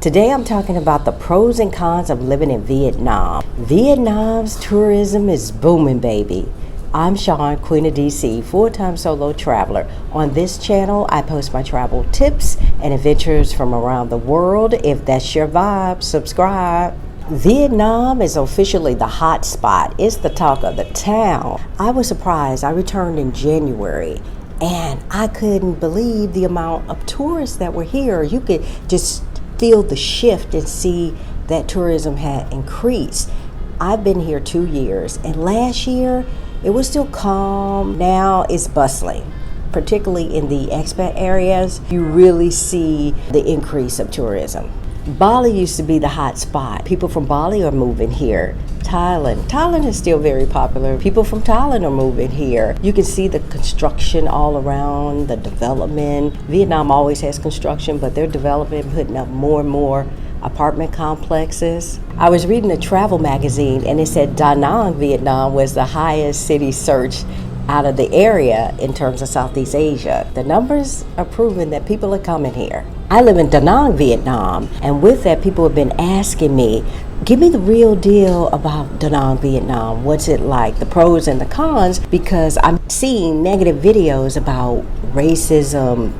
Today I'm talking about the pros and cons of living in Vietnam. Vietnam's tourism is booming, baby. I'm Sean, Queen of DC, full-time solo traveler. On this channel, I post my travel tips and adventures from around the world. If that's your vibe, subscribe. Vietnam is officially the hot spot. It's the talk of the town. I was surprised. I returned in January and I couldn't believe the amount of tourists that were here. You could just feel the shift and see that tourism had increased. I've been here 2 years, and last year it was still calm. Now it's bustling, particularly in the expat areas. You really see the increase of tourism. Bali used to be the hot spot. People from Bali are moving here. Thailand is still very popular. People from Thailand are moving here. You can see the construction all around, the development. Vietnam always has construction, but they're developing, putting up more and more apartment complexes. I was reading a travel magazine and it said Da Nang, Vietnam was the highest city searched out of the area in terms of Southeast Asia. The numbers are proving that people are coming here. I live in Da Nang, Vietnam, and with that, people have been asking me, give me the real deal about Da Nang, Vietnam. What's it like? The pros and the cons, because I'm seeing negative videos about racism,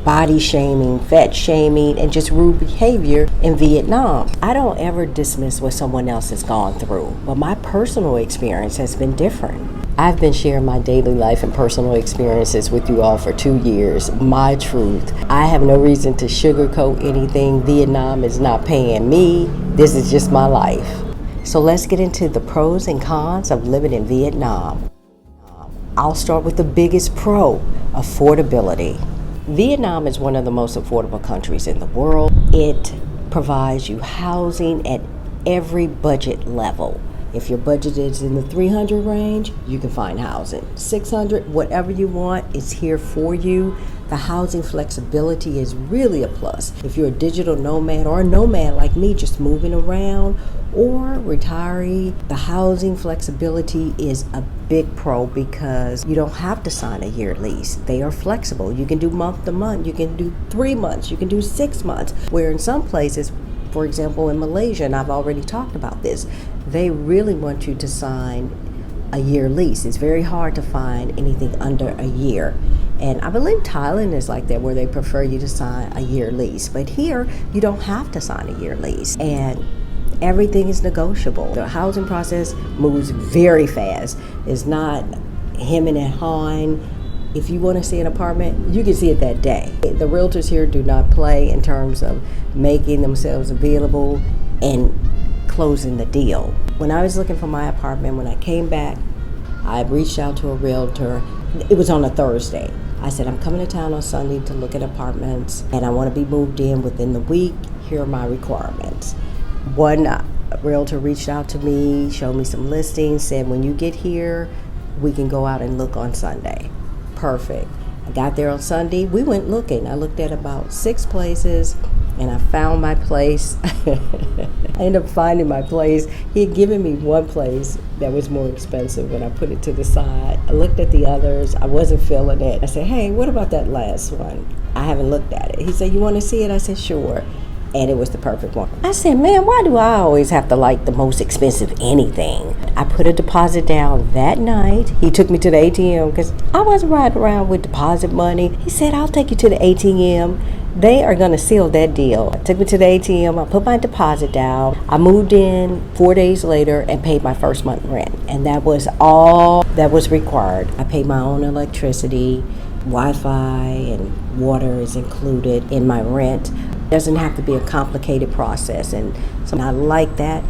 body shaming, fat shaming, and just rude behavior in Vietnam. I don't ever dismiss what someone else has gone through, but my personal experience has been different. I've been sharing my daily life and personal experiences with you all for 2 years, my truth. I have no reason to sugarcoat anything. Vietnam is not paying me. This is just my life. So let's get into the pros and cons of living in Vietnam. I'll start with the biggest pro, affordability. Vietnam is one of the most affordable countries in the world. It provides you housing at every budget level. If your budget is in the 300 range, you can find housing. 600, whatever you want, is here for you. The housing flexibility is really a plus. If you're a digital nomad or a nomad like me, just moving around, or retiree, the housing flexibility is a big pro because you don't have to sign a year lease. They are flexible. You can do month to month, you can do 3 months, you can do 6 months, where in some places, for example, in Malaysia, and I've already talked about this, they really want you to sign a year lease. It's very hard to find anything under a year. And I believe Thailand is like that, where they prefer you to sign a year lease. But here, you don't have to sign a year lease. And everything is negotiable. The housing process moves very fast. It's not hemming and hawing. If you want to see an apartment, you can see it that day. The realtors here do not play in terms of making themselves available and closing the deal. When I was looking for my apartment, when I came back, I reached out to a realtor. It was on a Thursday. I said, I'm coming to town on Sunday to look at apartments and I want to be moved in within the week. Here are my requirements. One realtor reached out to me, showed me some listings, said, when you get here, we can go out and look on Sunday. Perfect. I got there on Sunday. We went looking. I looked at about 6 places and I found my place. I ended up finding my place. He had given me one place that was more expensive and I put it to the side. I looked at the others. I wasn't feeling it. I said, hey, what about that last one? I haven't looked at it. He said, you want to see it? I said, sure. And it was the perfect one. I said, man, why do I always have to like the most expensive anything? I put a deposit down that night. He took me to the ATM because I wasn't riding around with deposit money. He said, I'll take you to the ATM. They are going to seal that deal. I took me to the ATM. I put my deposit down. I moved in 4 days later and paid my first month rent. And that was all that was required. I paid my own electricity, Wi-Fi, and water is included in my rent. It doesn't have to be a complicated process, and so I like that.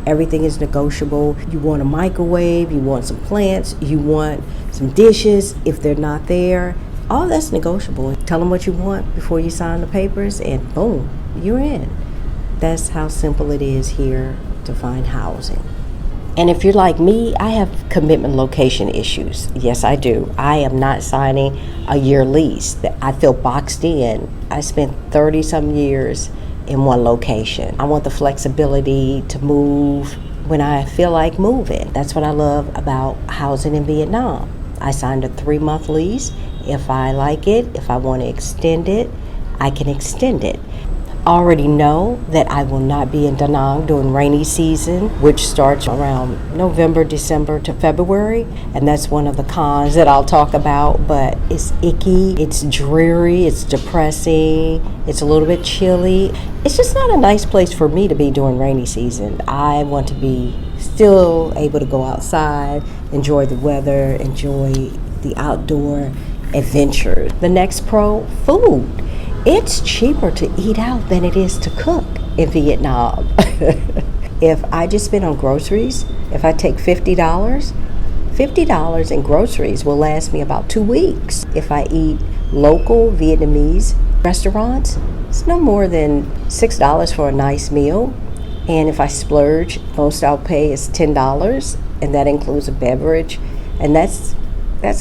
Everything is negotiable. You want a microwave, you want some plants, you want some dishes. If they're not there, all that's negotiable. Tell them what you want before you sign the papers and boom, you're in. That's how simple it is here to find housing. And if you're like me, I have commitment location issues. Yes, I do. I am not signing a year lease. I feel boxed in. I spent 30-some years in one location. I want the flexibility to move when I feel like moving. That's what I love about housing in Vietnam. I signed a 3-month lease. If I like it, if I want to extend it, I can extend it. already know that I will not be in Da Nang during rainy season, which starts around November, December to February. And that's one of the cons that I'll talk about, but it's icky, it's dreary, it's depressing, it's a little bit chilly. It's just not a nice place for me to be during rainy season. I want to be still able to go outside, enjoy the weather, enjoy the outdoor adventures. The next pro, food. It's cheaper to eat out than it is to cook in Vietnam. If I just spend on groceries, if I take $50 in groceries will last me about 2 weeks. If I eat local Vietnamese restaurants, it's no more than $6 for a nice meal. And if I splurge, most I'll pay is $10, and that includes a beverage. And that's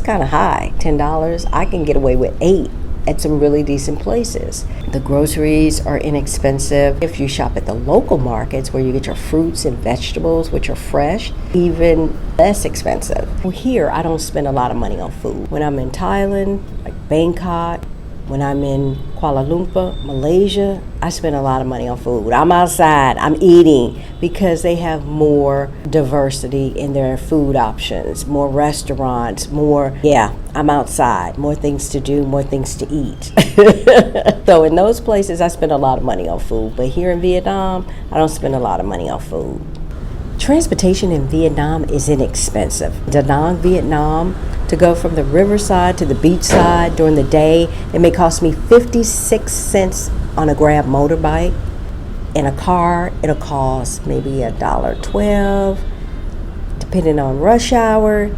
kind of high, $10. I can get away with 8 at some really decent places. The groceries are inexpensive. If you shop at the local markets where you get your fruits and vegetables, which are fresh, even less expensive. Well, here, I don't spend a lot of money on food. When I'm in Thailand, like Bangkok, when I'm in Kuala Lumpur, Malaysia, I spend a lot of money on food. I'm outside, I'm eating, because they have more diversity in their food options, more restaurants, I'm outside, more things to do, more things to eat. So in those places, I spend a lot of money on food. But here in Vietnam, I don't spend a lot of money on food. Transportation in Vietnam is inexpensive. Da Nang, Vietnam, to go from the riverside to the beachside during the day, it may cost me 56 cents on a Grab motorbike. In a car, it'll cost maybe $1.12. Depending on rush hour,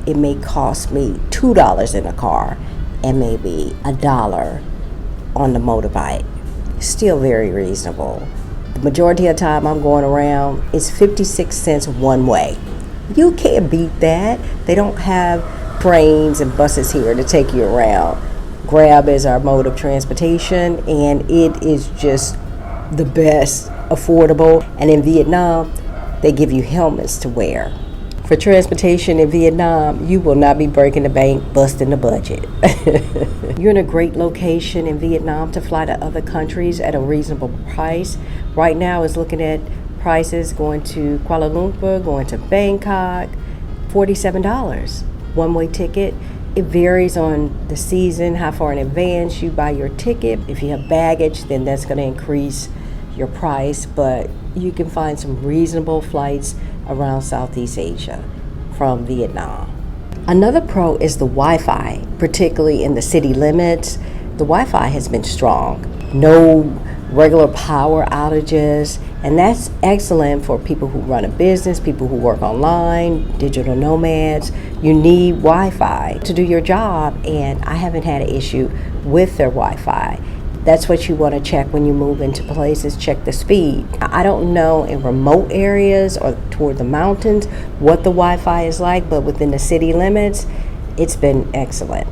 it may cost me $2 in a car and maybe $1 on the motorbike. Still very reasonable. The majority of the time I'm going around, it's 56 cents one way. You can't beat that. They don't have trains and buses here to take you around. Grab is our mode of transportation, and it is just the best, affordable. And in Vietnam, they give you helmets to wear. For transportation in Vietnam, you will not be breaking the bank, busting the budget. You're in a great location in Vietnam to fly to other countries at a reasonable price. Right now, is looking at prices going to Kuala Lumpur, going to Bangkok, $47. One-way ticket. It varies on the season, how far in advance you buy your ticket. If you have baggage, then that's going to increase your price, but you can find some reasonable flights around Southeast Asia from Vietnam. Another pro is the Wi-Fi, particularly in the city limits. The Wi-Fi has been strong. No regular power outages, and that's excellent for people who run a business, people who work online, digital nomads. You need Wi-Fi to do your job, and I haven't had an issue with their Wi-Fi. That's what you want to check when you move into places, check the speed. I don't know in remote areas or toward the mountains what the Wi-Fi is like, but within the city limits, it's been excellent.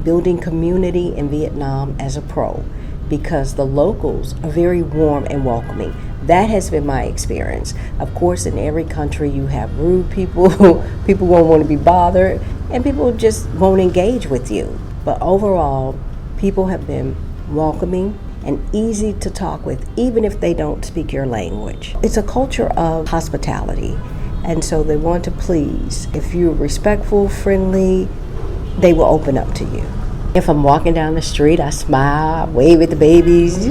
Building community in Vietnam as a pro, because the locals are very warm and welcoming. That has been my experience. Of course, in every country you have rude people, people won't want to be bothered, and people just won't engage with you. But overall, people have been welcoming and easy to talk with, even if they don't speak your language. It's a culture of hospitality, and so they want to please. If you're respectful, friendly, they will open up to you. If I'm walking down the street, I smile, wave at the babies,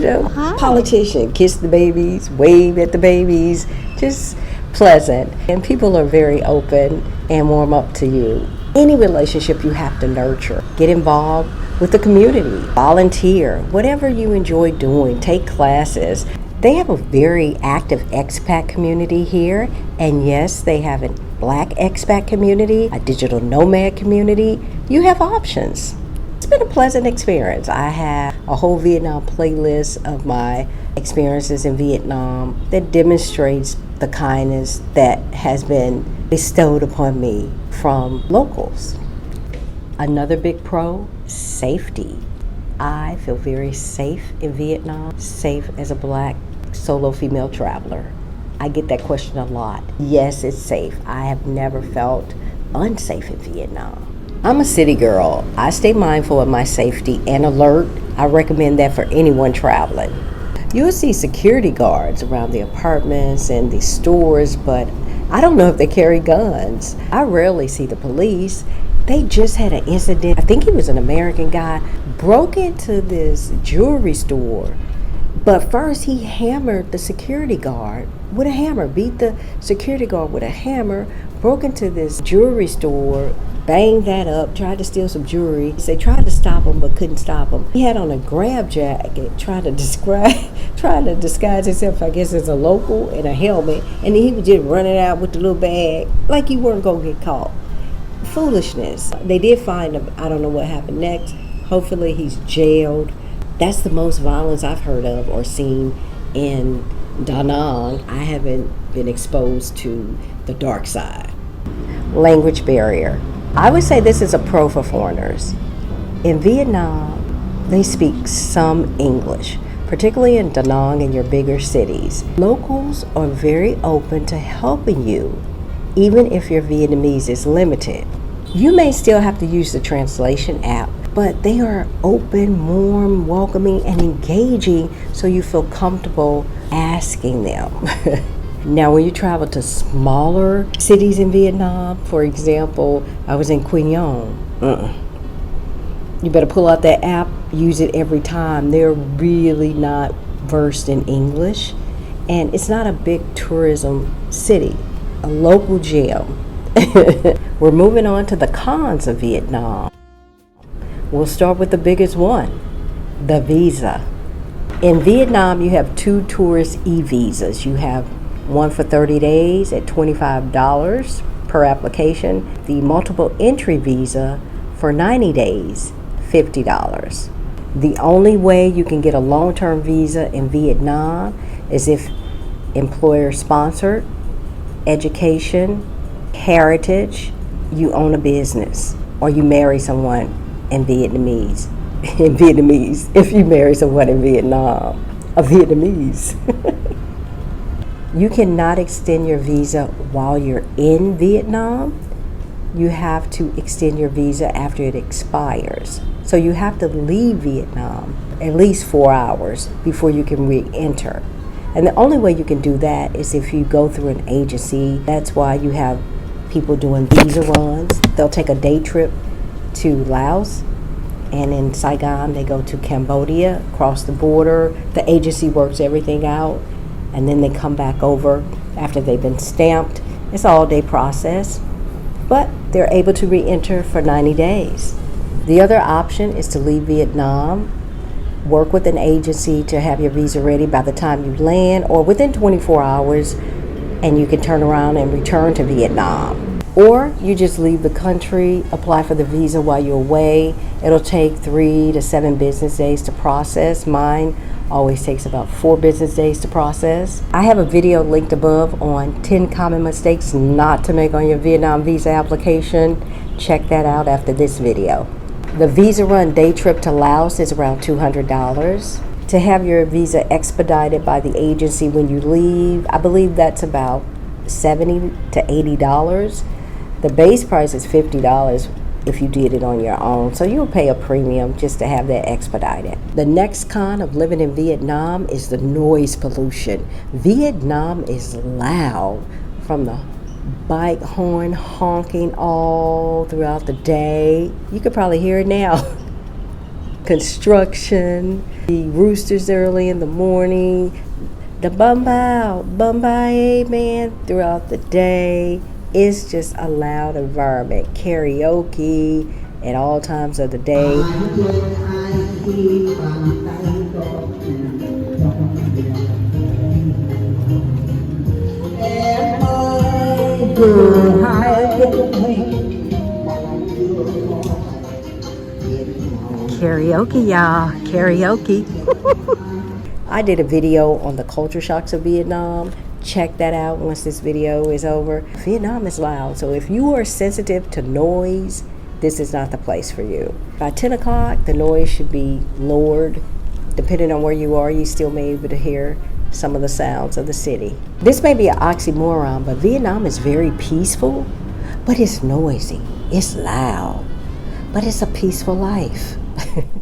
politician, kiss the babies, wave at the babies, just pleasant. And people are very open and warm up to you. Any relationship you have to nurture. Get involved with the community, volunteer, whatever you enjoy doing, take classes. They have a very active expat community here, and yes, they have a Black expat community, a digital nomad community. You have options. It's been a pleasant experience. I have a whole Vietnam playlist of my experiences in Vietnam that demonstrates the kindness that has been bestowed upon me from locals. Another big pro, safety. I feel very safe in Vietnam, safe as a Black solo female traveler. I get that question a lot. Yes, it's safe. I have never felt unsafe in Vietnam. I'm a city girl. I stay mindful of my safety and alert. I recommend that for anyone traveling. You'll see security guards around the apartments and the stores, but I don't know if they carry guns. I rarely see the police. They just had an incident. I think he was an American guy, broke into this jewelry store. But first he hammered the security guard with a hammer, beat the security guard with a hammer, broke into this jewelry store, banged that up, tried to steal some jewelry. They tried to stop him but couldn't stop him. He had on a grab jacket, trying to disguise himself, I guess, as a local, and a helmet, and he was just running out with the little bag like he weren't gonna get caught. Foolishness. They did find him. I don't know what happened next. Hopefully he's jailed. That's the most violence I've heard of or seen in Da Nang. I haven't been exposed to the dark side. Language barrier. I would say this is a pro for foreigners. In Vietnam, they speak some English, particularly in Da Nang and your bigger cities. Locals are very open to helping you, even if your Vietnamese is limited. You may still have to use the translation app, but they are open, warm, welcoming, and engaging, so you feel comfortable asking them. Now, when you travel to smaller cities in Vietnam, for example, I was in Quy Nhon. You better pull out that app, use it every time. They're really not versed in English, and it's not a big tourism city, a local gem. We're moving on to the cons of Vietnam. We'll start with the biggest one, the visa. In Vietnam, you have two tourist e-visas. You have one for 30 days at $25 per application. The multiple entry visa for 90 days, $50. The only way you can get a long-term visa in Vietnam is if employer sponsored, education, heritage, you own a business, or you marry someone in Vietnamese. If you marry someone in Vietnam, a Vietnamese. You cannot extend your visa while you're in Vietnam. You have to extend your visa after it expires. So you have to leave Vietnam at least 4 hours before you can re-enter. And the only way you can do that is if you go through an agency. That's why you have people doing visa runs. They'll take a day trip to Laos, and in Saigon they go to Cambodia, cross the border. The agency works everything out, and then they come back over after they've been stamped. It's an all-day process, but they're able to re-enter for 90 days. The other option is to leave Vietnam, work with an agency to have your visa ready by the time you land, or within 24 hours, and you can turn around and return to Vietnam. Or you just leave the country, apply for the visa while you're away. It'll take 3 to 7 business days to process. Mine always takes about 4 business days to process. I have a video linked above on 10 common mistakes not to make on your Vietnam visa application. Check that out after this video. The visa run day trip to Laos is around $200. To have your visa expedited by the agency when you leave, I believe that's about $70 to $80. The base price is $50 if you did it on your own, so you'll pay a premium just to have that expedited. The next con of living in Vietnam is the noise pollution. Vietnam is loud, from the bike horn honking all throughout the day. You could probably hear it now. Construction, the roosters early in the morning, the bum bao, man, throughout the day. It's just a loud environment. Karaoke at all times of the day. Karaoke, y'all. Karaoke. I did a video on the culture shocks of Vietnam. Check that out once this video is over. Vietnam is loud, so if you are sensitive to noise, this is not the place for you. By 10 o'clock, the noise should be lowered. Depending on where you are, you still may be able to hear some of the sounds of the city. This may be an oxymoron, but Vietnam is very peaceful, but it's noisy, it's loud, but it's a peaceful life.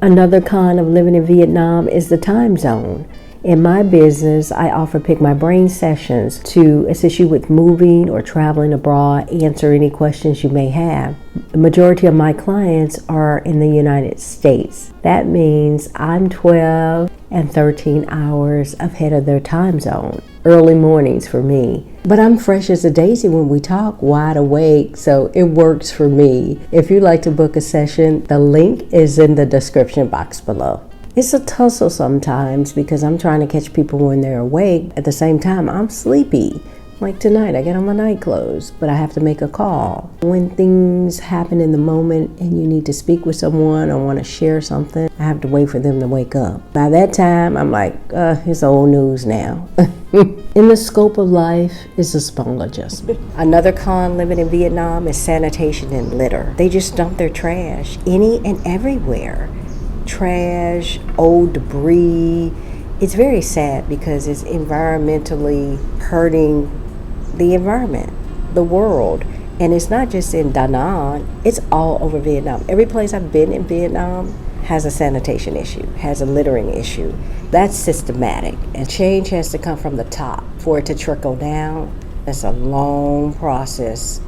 Another con of living in Vietnam is the time zone. In my business, I offer Pick My Brain sessions to assist you with moving or traveling abroad, answer any questions you may have. The majority of my clients are in the United States. That means I'm 12 and 13 hours ahead of their time zone. Early mornings for me. But I'm fresh as a daisy when we talk, wide awake, so it works for me. If you'd like to book a session, the link is in the description box below. It's a tussle sometimes because I'm trying to catch people when they're awake. At the same time, I'm sleepy. Like tonight, I get on my night clothes, but I have to make a call. When things happen in the moment and you need to speak with someone or want to share something, I have to wait for them to wake up. By that time, I'm like, it's old news now. In the scope of life is a small adjustment. Another con living in Vietnam is sanitation and litter. They just dump their trash any and everywhere. Trash, old debris. It's very sad because it's environmentally hurting the environment, the world. And it's not just in Da Nang, it's all over Vietnam. Every place I've been in Vietnam has a sanitation issue, has a littering issue. That's systematic, and change has to come from the top for it to trickle down. That's a long process.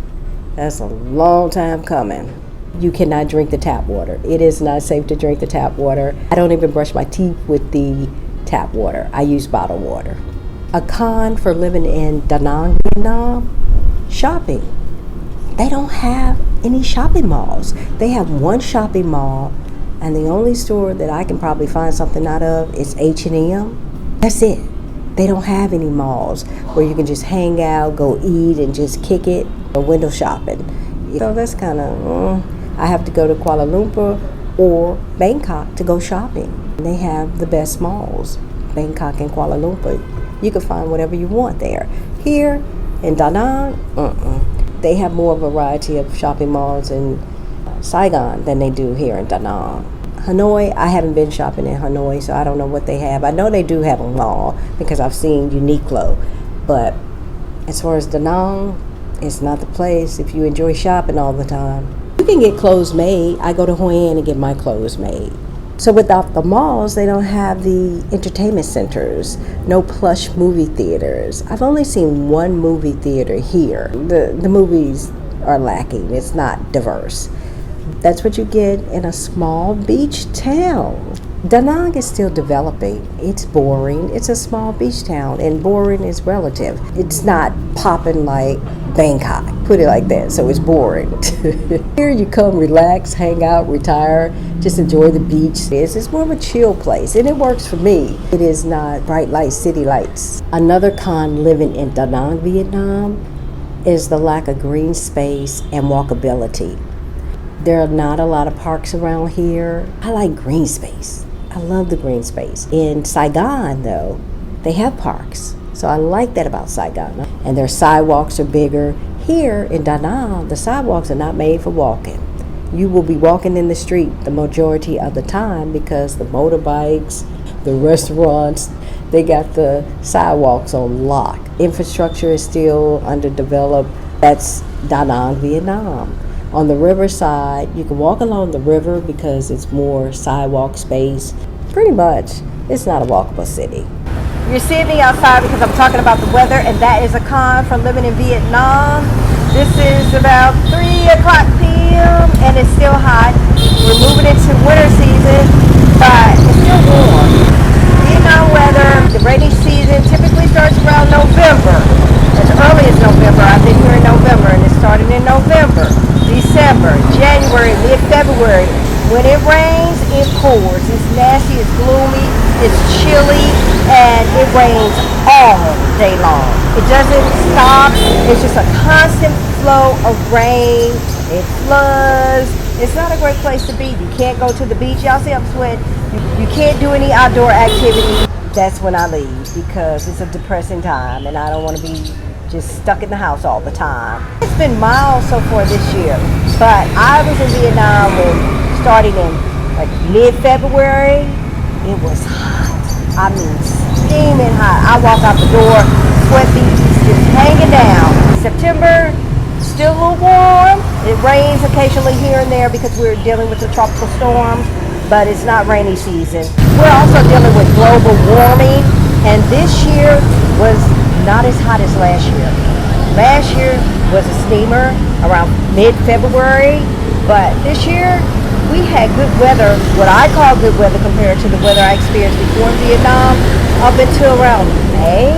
That's a long time coming. You cannot drink the tap water. It is not safe to drink the tap water. I don't even brush my teeth with the tap water. I use bottled water. A con for living in Da Nang, Vietnam, shopping. They don't have any shopping malls. They have one shopping mall, and the only store that I can probably find something out of is H&M. That's it. They don't have any malls where you can just hang out, go eat, and just kick it, or window shopping. So that's kind of, I have to go to Kuala Lumpur or Bangkok to go shopping. They have the best malls, Bangkok and Kuala Lumpur. You can find whatever you want there. Here in Da Nang, they have more variety of shopping malls in Saigon than they do here in Da Nang. Hanoi, I haven't been shopping in Hanoi, so I don't know what they have. I know they do have a mall because I've seen Uniqlo, but as far as Da Nang, it's not the place if you enjoy shopping all the time. You can get clothes made. I go to Hoi An and get my clothes made. So without the malls, they don't have the entertainment centers, no plush movie theaters. I've only seen one movie theater here. The movies are lacking. It's not diverse. That's what you get in a small beach town. Da Nang is still developing. It's boring. It's a small beach town, and boring is relative. It's not popping like Bangkok, put it like that, so it's boring. Here you come, relax, hang out, retire, just enjoy the beach. It's more of a chill place, and it works for me. It is not bright lights, city lights. Another con living in Da Nang, Vietnam is the lack of green space and walkability. There are not a lot of parks around here. I like green space. I love the green space. In Saigon, though, they have parks. So I like that about Saigon. And their sidewalks are bigger. Here in Da Nang, the sidewalks are not made for walking. You will be walking in the street the majority of the time because the motorbikes, the restaurants, they got the sidewalks on lock. Infrastructure is still underdeveloped. That's Da Nang, Vietnam. On the riverside, you can walk along the river because it's more sidewalk space. Pretty much, it's not a walkable city. You're seeing me outside because I'm talking about the weather, and that is a con from living in Vietnam. This is about 3 o'clock p.m. and it's still hot. We're moving into winter season, but it's still warm. Vietnam weather, the rainy season typically starts around November. As early as November. I've been here in November, and it started in November, December, January, mid-February. When it rains, it pours. It's nasty, it's gloomy, it's chilly, and it rains all day long. It doesn't stop. It's just a constant flow of rain. It floods. It's not a great place to be. You can't go to the beach. Y'all see I'm sweating. You can't do any outdoor activity. That's when I leave because it's a depressing time, and I don't want to be just stuck in the house all the time. It's been mild so far this year, but I was in Vietnam starting in like mid-February. It was hot. I mean, steaming hot. I walk out the door, sweat beads just hanging down. September, still a little warm. It rains occasionally here and there because we're dealing with the tropical storms, but it's not rainy season. We're also dealing with global warming. And this year was not as hot as last year. Last year was a steamer around mid-February, but this year we had good weather, what I call good weather compared to the weather I experienced before in Vietnam, up until around May,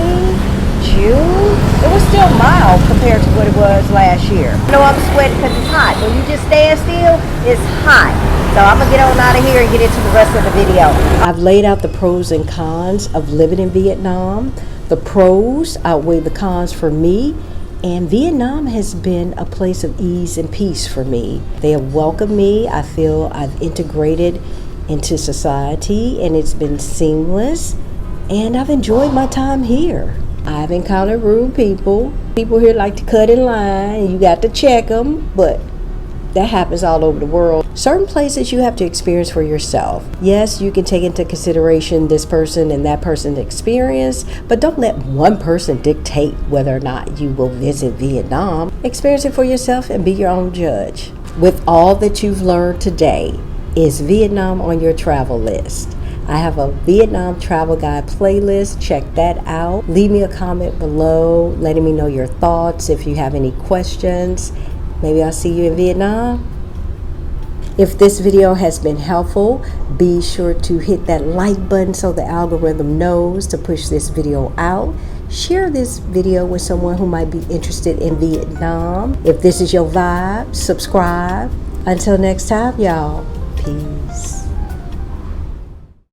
June. It was still mild compared to what it was last year. You know, I'm sweating because it's hot. When you just stand still, it's hot. So I'm gonna get on out of here and get into the rest of the video. I've laid out the pros and cons of living in Vietnam. The pros outweigh the cons for me. And Vietnam has been a place of ease and peace for me. They have welcomed me. I feel I've integrated into society and it's been seamless. And I've enjoyed my time here. I've encountered rude people. People here like to cut in line and you got to check them, but that happens all over the world. Certain places you have to experience for yourself. Yes, you can take into consideration this person and that person's experience, but don't let one person dictate whether or not you will visit Vietnam. Experience it for yourself and be your own judge. With all that you've learned today, is Vietnam on your travel list? I have a Vietnam travel guide playlist. Check that out. Leave me a comment below letting me know your thoughts. If you have any questions, maybe I'll see you in Vietnam. If this video has been helpful, be sure to hit that like button so the algorithm knows to push this video out. Share this video with someone who might be interested in Vietnam. If this is your vibe, subscribe. Until next time, y'all, peace.